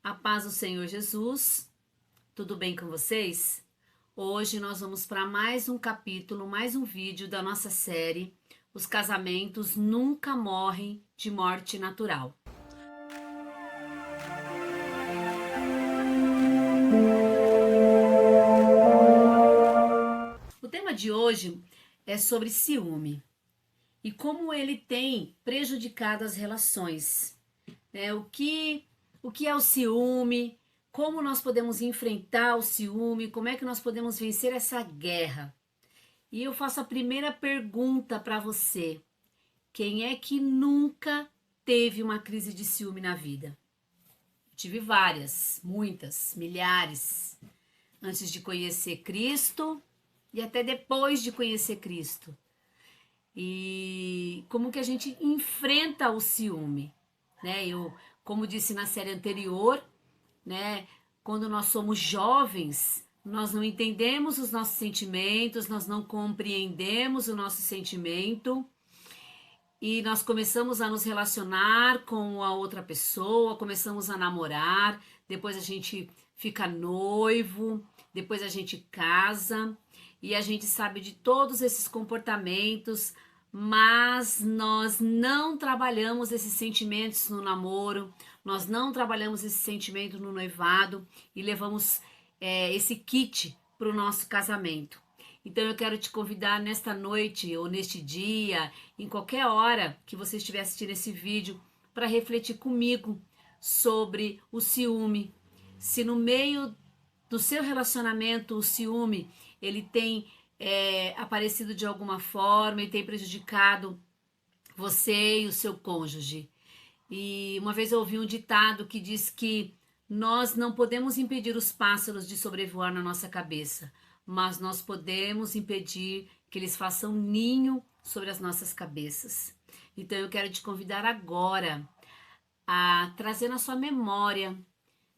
A paz do Senhor Jesus, tudo bem com vocês? Hoje nós vamos para mais um capítulo, mais um vídeo da nossa série Os Casamentos Nunca Morrem de Morte Natural. O tema de hoje é sobre ciúme e como ele tem prejudicado as relações. O que é o ciúme? Como nós podemos enfrentar o ciúme? Como é que nós podemos vencer essa guerra? E eu faço a primeira pergunta para você. Quem é que nunca teve uma crise de ciúme na vida? Eu tive várias, muitas, milhares, antes de conhecer Cristo e até depois de conhecer Cristo. E como que a gente enfrenta o ciúme, né? Como disse na série anterior, né? Quando nós somos jovens, nós não entendemos os nossos sentimentos, nós não compreendemos o nosso sentimento e nós começamos a nos relacionar com a outra pessoa, começamos a namorar, depois a gente fica noivo, depois a gente casa e a gente sabe de todos esses comportamentos, mas nós não trabalhamos esses sentimentos no namoro, nós não trabalhamos esse sentimento no noivado e levamos esse kit para o nosso casamento. Então eu quero te convidar nesta noite ou neste dia, em qualquer hora que você estiver assistindo esse vídeo, para refletir comigo sobre o ciúme. Se no meio do seu relacionamento o ciúme ele tem aparecido de alguma forma e tem prejudicado você e o seu cônjuge. E uma vez eu ouvi um ditado que diz que nós não podemos impedir os pássaros de sobrevoar na nossa cabeça, mas nós podemos impedir que eles façam ninho sobre as nossas cabeças. Então eu quero te convidar agora a trazer na sua memória,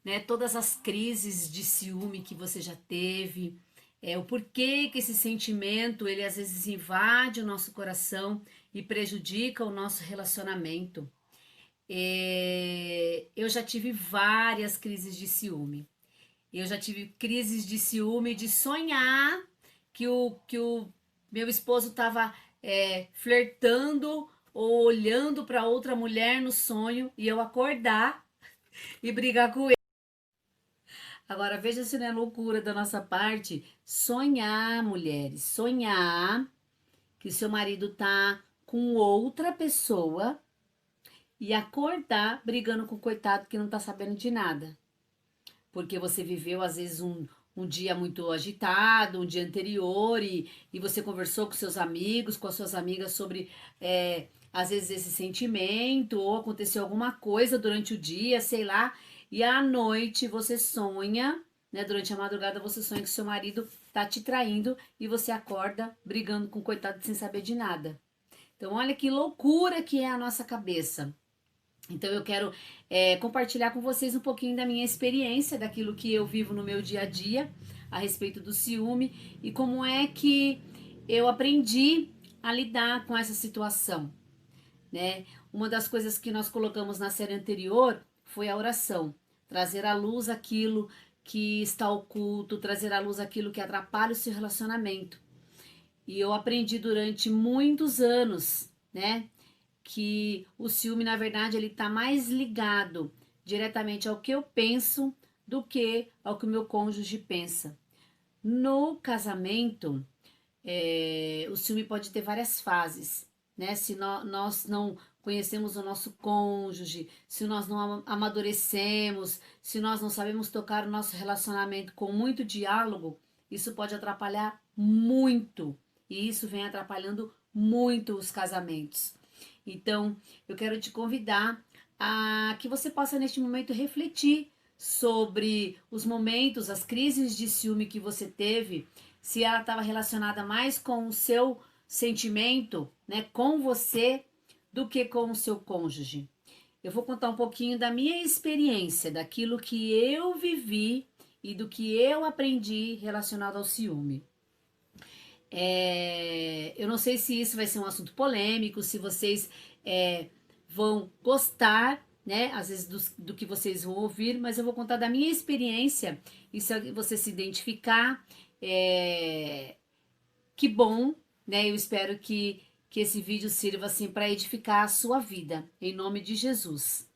né, todas as crises de ciúme que você já teve, o porquê que esse sentimento ele às vezes invade o nosso coração e prejudica o nosso relacionamento. Eu já tive várias crises de ciúme. Eu já tive crises de ciúme de sonhar que o meu esposo estava flertando ou olhando para outra mulher no sonho e eu acordar e brigar com ele. Agora veja se não é loucura da nossa parte sonhar, mulheres, sonhar que o seu marido tá com outra pessoa e acordar brigando com o coitado que não tá sabendo de nada. Porque você viveu, às vezes, um dia muito agitado, um dia anterior, e você conversou com seus amigos, com as suas amigas sobre, às vezes, esse sentimento, ou aconteceu alguma coisa durante o dia, sei lá, e à noite você sonha, né? Durante a madrugada você sonha que seu marido tá te traindo e você acorda brigando com o coitado sem saber de nada. Então, olha que loucura que é a nossa cabeça. Então eu quero compartilhar com vocês um pouquinho da minha experiência, daquilo que eu vivo no meu dia a dia a respeito do ciúme e como é que eu aprendi a lidar com essa situação, né? Uma das coisas que nós colocamos na série anterior foi a oração, trazer à luz aquilo que está oculto, trazer à luz aquilo que atrapalha o seu relacionamento. E eu aprendi durante muitos anos, né? Que o ciúme, na verdade, ele tá mais ligado diretamente ao que eu penso do que ao que o meu cônjuge pensa. No casamento, o ciúme pode ter várias fases, né? Se nós não conhecemos o nosso cônjuge, se nós não amadurecemos, se nós não sabemos tocar o nosso relacionamento com muito diálogo, isso pode atrapalhar muito. E isso vem atrapalhando muito os casamentos. Então, eu quero te convidar a que você possa neste momento refletir sobre os momentos, as crises de ciúme que você teve, se ela estava relacionada mais com o seu sentimento, né, com você, do que com o seu cônjuge. Eu vou contar um pouquinho da minha experiência, daquilo que eu vivi e do que eu aprendi relacionado ao ciúme. Eu não sei se isso vai ser um assunto polêmico, se vocês vão gostar, né? Às vezes do que vocês vão ouvir, mas eu vou contar da minha experiência. E se você se identificar, que bom, né? Eu espero que esse vídeo sirva assim para edificar a sua vida, em nome de Jesus.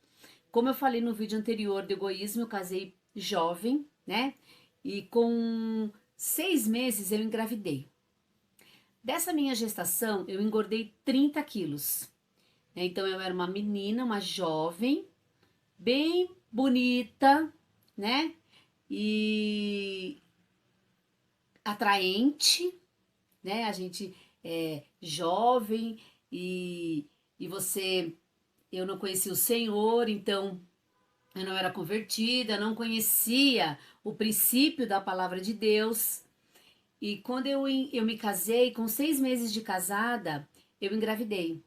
Como eu falei no vídeo anterior do egoísmo, eu casei jovem, né? E com 6 meses eu engravidei. Dessa minha gestação, eu engordei 30 quilos. Então eu era uma menina, uma jovem, bem bonita, né? E atraente, né? A gente é jovem e você, eu não conhecia o Senhor, então eu não era convertida, não conhecia o princípio da palavra de Deus. E quando eu me casei, com 6 meses de casada, eu engravidei.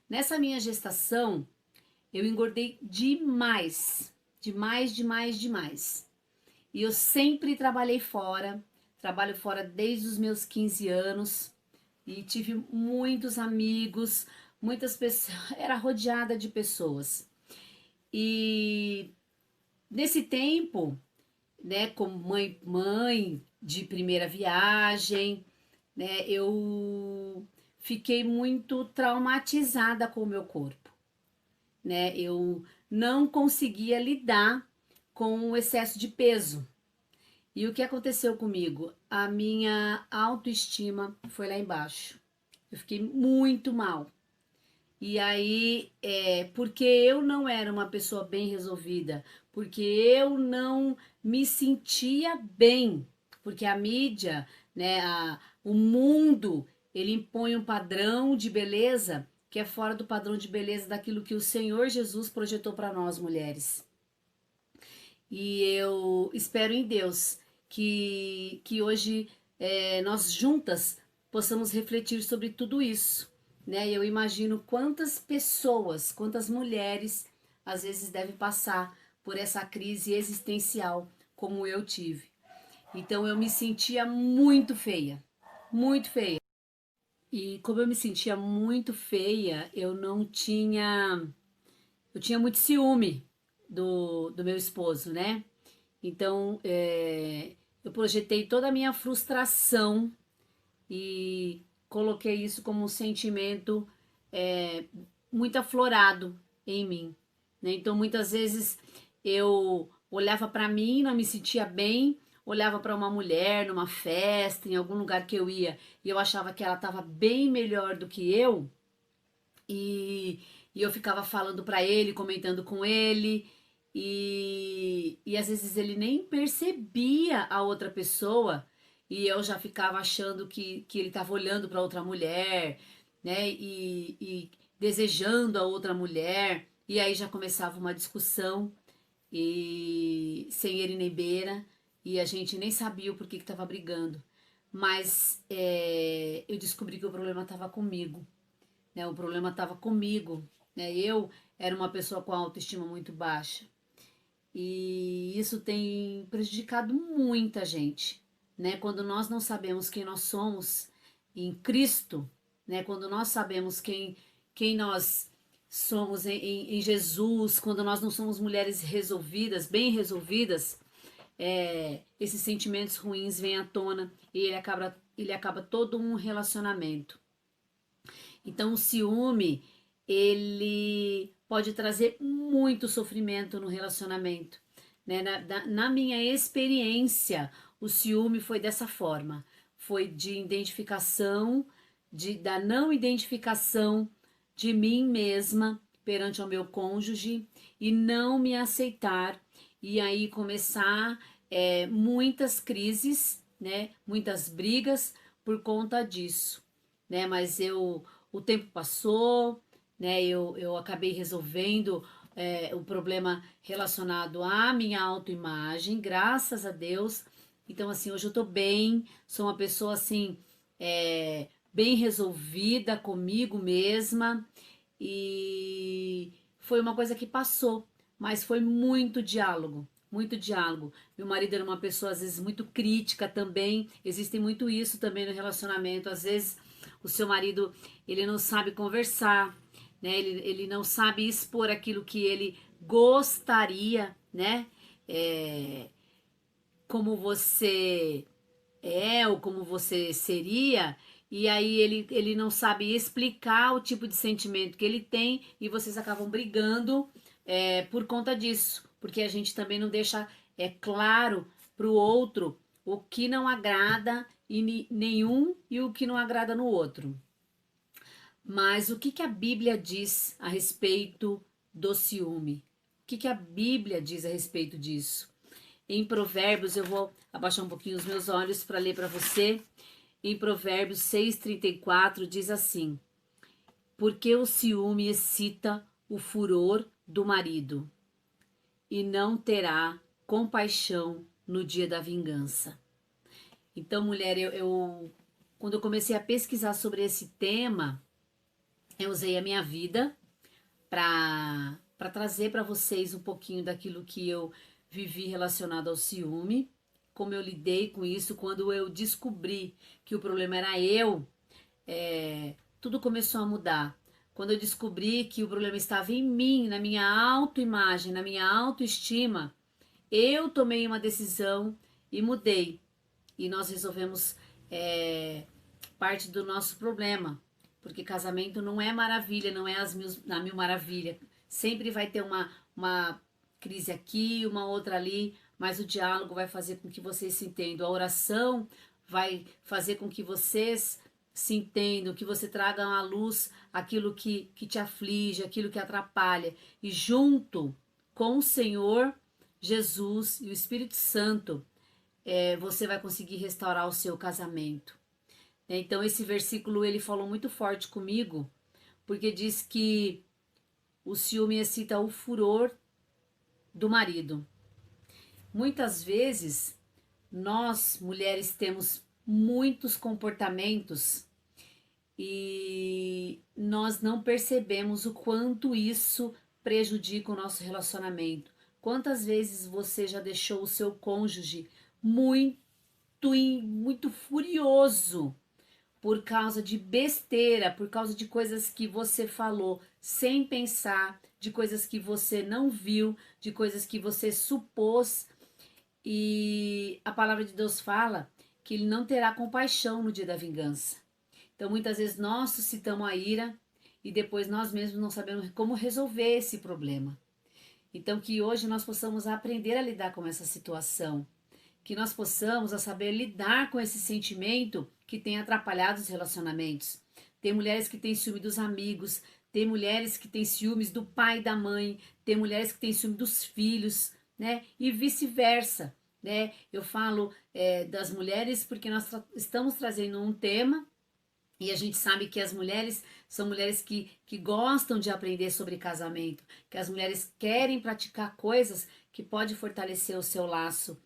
Nessa minha gestação, eu engordei demais, demais, demais, demais. E eu sempre trabalhei fora, trabalho fora desde os meus 15 anos e tive muitos amigos, muitas pessoas, era rodeada de pessoas. E nesse tempo, né, como mãe de primeira viagem, né, eu fiquei muito traumatizada com o meu corpo, né? Eu não conseguia lidar com o excesso de peso. E o que aconteceu comigo? A minha autoestima foi lá embaixo. Eu fiquei muito mal. E aí, porque eu não era uma pessoa bem resolvida, porque eu não me sentia bem, porque a mídia, né, o mundo, ele impõe um padrão de beleza que é fora do padrão de beleza daquilo que o Senhor Jesus projetou para nós mulheres. E eu espero em Deus que hoje nós juntas possamos refletir sobre tudo isso, né? Eu imagino quantas pessoas, quantas mulheres às vezes devem passar por essa crise existencial como eu tive. Então eu me sentia muito feia, muito feia. E como eu me sentia muito feia, eu tinha muito ciúme do meu esposo, né? Então, eu projetei toda a minha frustração e coloquei isso como um sentimento é, muito aflorado em mim, né? Então, muitas vezes eu olhava para mim, não me sentia bem, olhava para uma mulher numa festa, em algum lugar que eu ia, e eu achava que ela estava bem melhor do que eu, e, e eu ficava falando para ele, comentando com ele, e às vezes ele nem percebia a outra pessoa, e eu já ficava achando que ele estava olhando para outra mulher, né? E desejando a outra mulher, e aí já começava uma discussão, e sem ele nem beira, e a gente nem sabia o porquê que estava brigando. Mas eu descobri que o problema estava comigo, né? O problema estava comigo, né? Eu era uma pessoa com autoestima muito baixa e isso tem prejudicado muita gente, né? Quando nós não sabemos quem nós somos em Cristo, né? Quando nós sabemos quem nós somos em Jesus, quando nós não somos mulheres resolvidas, bem resolvidas, esses sentimentos ruins vêm à tona e ele acaba todo um relacionamento. Então, o ciúme, ele pode trazer muito sofrimento no relacionamento, né? Na minha experiência, o ciúme foi dessa forma. Foi de identificação, da não identificação de mim mesma perante o meu cônjuge e não me aceitar. E aí começar muitas crises, né? Muitas brigas por conta disso, né? Mas o tempo passou, né? Eu acabei resolvendo o problema relacionado à minha autoimagem, graças a Deus. Então, assim, hoje eu tô bem, sou uma pessoa assim, bem resolvida comigo mesma, e foi uma coisa que passou, mas foi muito diálogo. Muito diálogo. Meu marido era uma pessoa, às vezes, muito crítica também. Existe muito isso também no relacionamento. Às vezes, o seu marido, ele não sabe conversar, né? Ele não sabe expor aquilo que ele gostaria, né? É, como você ou como você seria, e aí ele não sabe explicar o tipo de sentimento que ele tem e vocês acabam brigando por conta disso, porque a gente também não deixa claro para o outro o que não agrada em nenhum e o que não agrada no outro. Mas o que a Bíblia diz a respeito do ciúme? O que a Bíblia diz a respeito disso? Em Provérbios, eu vou abaixar um pouquinho os meus olhos para ler para você. Em Provérbios 6,34 diz assim: porque o ciúme excita o furor do marido, e não terá compaixão no dia da vingança. Então, mulher, quando eu comecei a pesquisar sobre esse tema, eu usei a minha vida para trazer para vocês um pouquinho daquilo que eu vivi relacionado ao ciúme, como eu lidei com isso quando eu descobri que o problema era eu. Tudo começou a mudar. Quando eu descobri que o problema estava em mim, na minha autoimagem, na minha autoestima, eu tomei uma decisão e mudei. E nós resolvemos parte do nosso problema. Porque casamento não é maravilha, não é a mil maravilha. Sempre vai ter uma crise aqui, uma outra ali, mas o diálogo vai fazer com que vocês se entendam. A oração vai fazer com que vocês se entendam, que você traga à luz aquilo que te aflige, aquilo que atrapalha. E junto com o Senhor Jesus e o Espírito Santo, você vai conseguir restaurar o seu casamento. Então esse versículo ele falou muito forte comigo, porque diz que o ciúme excita o furor do marido. Muitas vezes nós mulheres temos muitos comportamentos e nós não percebemos o quanto isso prejudica o nosso relacionamento. Quantas vezes você já deixou o seu cônjuge muito furioso por causa de besteira, por causa de coisas que você falou sem pensar, de coisas que você não viu, de coisas que você supôs. E a palavra de Deus fala que ele não terá compaixão no dia da vingança. Então, muitas vezes nós suscitamos a ira e depois nós mesmos não sabemos como resolver esse problema. Então, que hoje nós possamos aprender a lidar com essa situação, que nós possamos a saber lidar com esse sentimento que tem atrapalhado os relacionamentos. Tem mulheres que têm ciúme dos amigos, tem mulheres que têm ciúmes do pai e da mãe, tem mulheres que têm ciúme dos filhos, né? E vice-versa, né? Eu falo das mulheres porque nós estamos trazendo um tema e a gente sabe que as mulheres são mulheres que gostam de aprender sobre casamento, que as mulheres querem praticar coisas que podem fortalecer o seu laço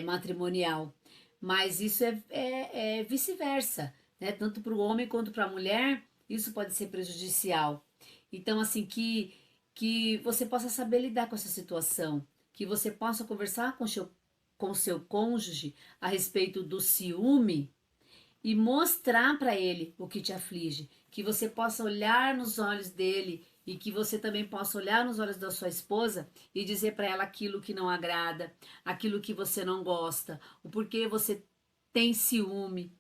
matrimonial. Mas isso é vice-versa, né? Tanto para o homem quanto para a mulher, isso pode ser prejudicial. Então, assim, que você possa saber lidar com essa situação, que você possa conversar com o seu cônjuge a respeito do ciúme e mostrar para ele o que te aflige, que você possa olhar nos olhos dele e que você também possa olhar nos olhos da sua esposa e dizer para ela aquilo que não agrada, aquilo que você não gosta, o porquê você tem ciúme.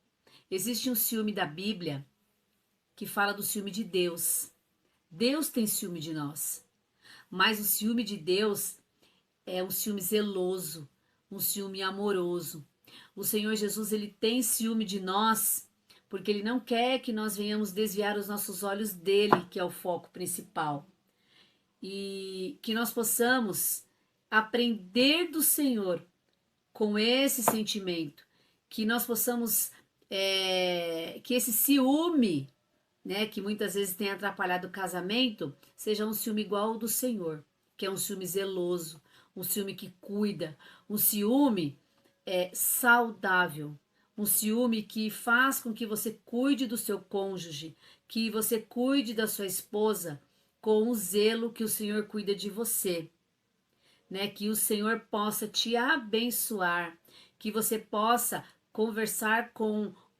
Existe um ciúme da Bíblia que fala do ciúme de Deus. Deus tem ciúme de nós, mas o ciúme de Deus é um ciúme zeloso, um ciúme amoroso. O Senhor Jesus, ele tem ciúme de nós, porque ele não quer que nós venhamos desviar os nossos olhos dele, que é o foco principal. E que nós possamos aprender do Senhor com esse sentimento, que nós possamos, que esse ciúme, né, que muitas vezes tem atrapalhado o casamento, seja um ciúme igual ao do Senhor, que é um ciúme zeloso, um ciúme que cuida, um ciúme saudável, um ciúme que faz com que você cuide do seu cônjuge, que você cuide da sua esposa com o zelo que o Senhor cuida de você, né? Que o Senhor possa te abençoar, que você possa conversar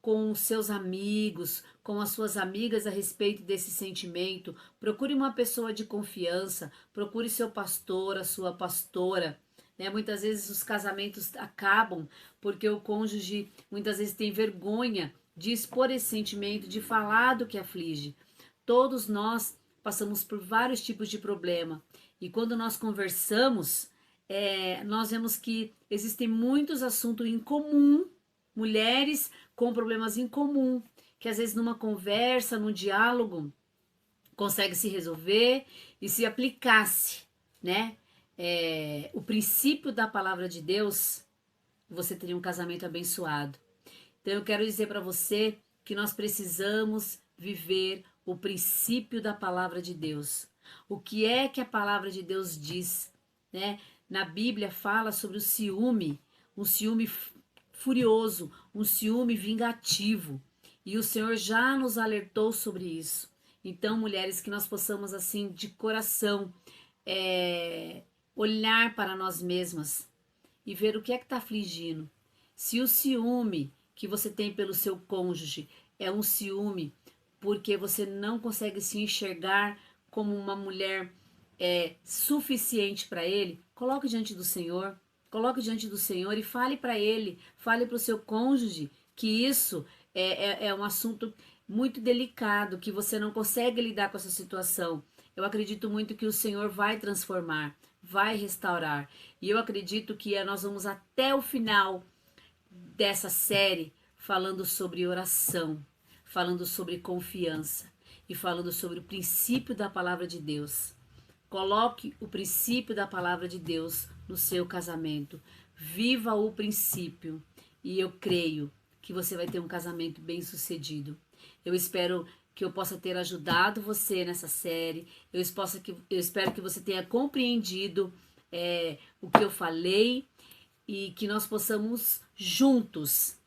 com os seus amigos, com as suas amigas a respeito desse sentimento. Procure uma pessoa de confiança, procure seu pastor, a sua pastora. Né? Muitas vezes os casamentos acabam porque o cônjuge muitas vezes tem vergonha de expor esse sentimento, de falar do que aflige. Todos nós passamos por vários tipos de problema e quando nós conversamos, nós vemos que existem muitos assuntos em comum, mulheres com problemas em comum, que às vezes numa conversa, num diálogo, consegue se resolver e se aplicasse, né? O princípio da palavra de Deus, você teria um casamento abençoado. Então eu quero dizer para você que nós precisamos viver o princípio da palavra de Deus. O que é que a palavra de Deus diz, né? Na Bíblia fala sobre o ciúme, um ciúme furioso, um ciúme vingativo. E o Senhor já nos alertou sobre isso. Então, mulheres, que nós possamos assim de coração olhar para nós mesmas e ver o que é que está afligindo. Se o ciúme que você tem pelo seu cônjuge é um ciúme porque você não consegue se enxergar como uma mulher suficiente para ele, coloque diante do Senhor. Coloque diante do Senhor e fale para ele, fale para o seu cônjuge que isso é um assunto muito delicado, que você não consegue lidar com essa situação. Eu acredito muito que o Senhor vai transformar, vai restaurar. E eu acredito que nós vamos até o final dessa série falando sobre oração, falando sobre confiança e falando sobre o princípio da palavra de Deus. Coloque o princípio da palavra de Deus no seu casamento. Viva o princípio e eu creio que você vai ter um casamento bem-sucedido. Eu espero que eu possa ter ajudado você nessa série. Eu espero que você tenha compreendido o que eu falei e que nós possamos juntos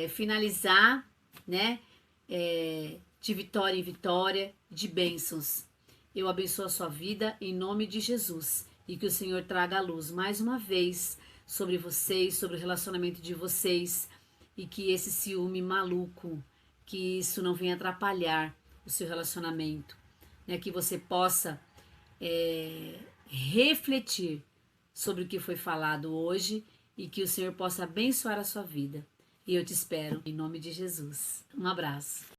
finalizar, né, de vitória em vitória, de bênçãos. Eu abençoo a sua vida em nome de Jesus e que o Senhor traga a luz mais uma vez sobre vocês, sobre o relacionamento de vocês e que esse ciúme maluco, que isso não venha atrapalhar o seu relacionamento, né? Que você possa refletir sobre o que foi falado hoje e que o Senhor possa abençoar a sua vida. E eu te espero em nome de Jesus. Um abraço.